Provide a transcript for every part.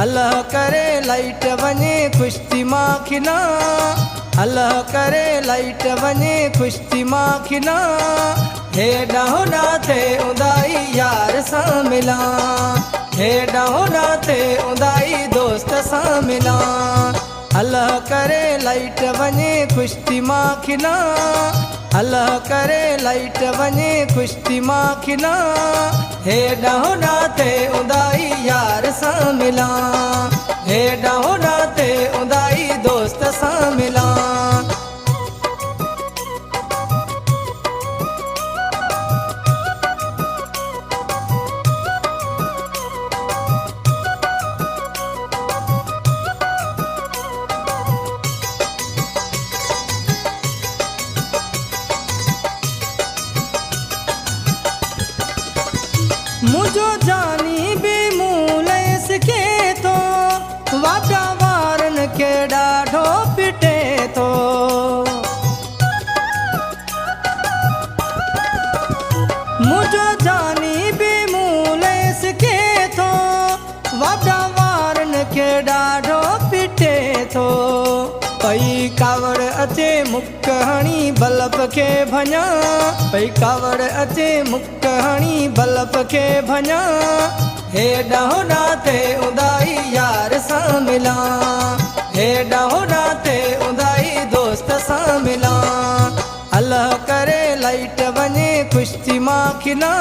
अल्लाह करे लाइट वञे कुश्ती मां खिला अल्लाह करे लाइट वञे कुश्ती मां खिला हेॾा होॾा थे उदाई यार सां मिला हेॾा होॾा थे उदाई दोस्त सां मिला अल्लाह करे लाइट वञे कुश्ती मां खिला अल्लाह करे लाइट वञे कुश्ती मां खिला हेॾा होॾा थे उदाई यार सां मिला हेॾा होॾा थे उदाई दोस्त सां मिला मुझो जानी बि मूलेस के तो वाटा वारन के ॾाढो पिटे तो मुझो जानी बि मूलेस के तो वाटा वारन के ॾाढो पिटे तो पई कावड़ अचे मुक हणी बल्ब के भञा पई कावड़ अचे मुक हणी बल्ब के भञा हेॾा होॾा थे उदाई यार सां मिला हेॾा होॾा थे उदाई दोस्त सां मिला अल्लाह करे लाइट वञे कुश्ती मां खिला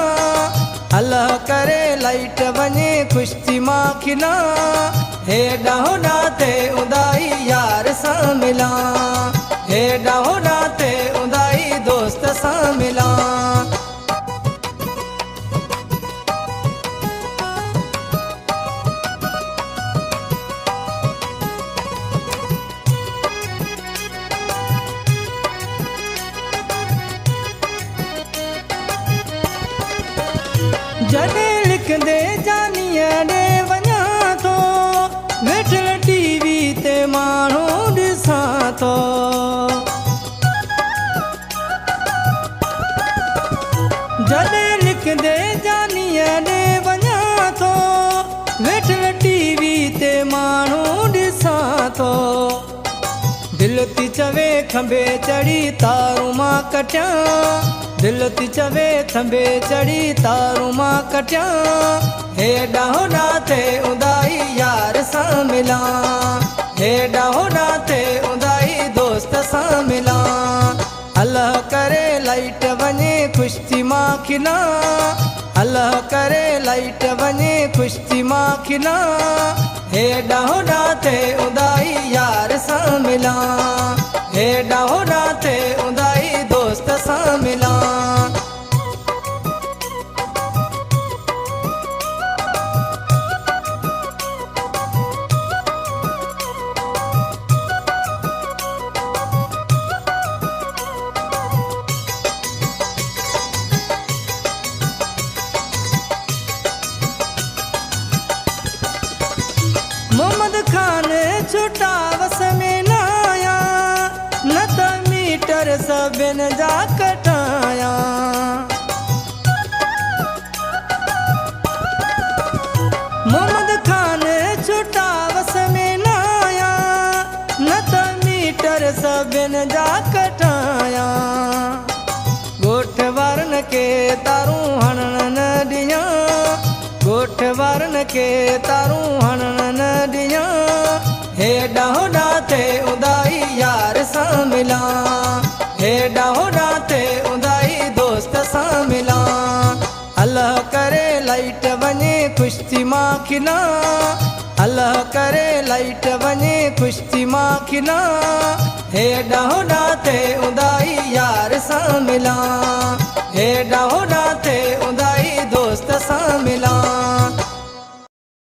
अल्लाह करे लाइट वञे कुश्ती मां खिला हेॾा होॾा थे उदाई यार सां मिला हेॾा होॾा थे उदाई दोस्त सां मिला जॾहिं लिखंदे जानीअ ॾे वञा थो वेठल टीवी ते माण्हू ॾिसां थो जॾहिं लिखंदे जानीअ ॾे वञा थो वेठल टीवी ते माण्हू ॾिसां थो दिलि थी चवे खंबे चढ़ी तारूं मां कटियां दिलि थी चवे खंबे चढ़ी तारूं मां कटियां हेॾा होॾा थे उदाई यार सां मिला हेॾा होॾा थे उदाई दोस्त सां मिला अल्लाह करे लाइट वञे कुश्ती मां खिला अल्लाह करे लाइट वञे कुश्ती मां खिला हेॾा होॾा थे उदाई यार सां मिला हेॾा होॾा थे उदाई दोस्त सां मिला मोहम्मद खान छुटा वस में न आया न त मीटर सभिनि जा कटाया मोहम्मद खान छुटा वस में न आया न त मीटर सभिनि जा कटाया ॻोठ वारनि खे तारूं हणण न ॾियां ॻोठ वारनि खे तारूं हणण न ॾियां हेॾा होॾा थे उदाई यार सां मिला हेॾा होॾा थे उदाई दोस्त सां मिला अल्लाह करे लाइट वञे कुश्ती मां खिला अल्लाह करे लाइट वञे कुश्ती मां खिला हेॾा होॾा थे उदाई यार सां मिला हेॾा होॾा थे उदाई दोस्त सां मिला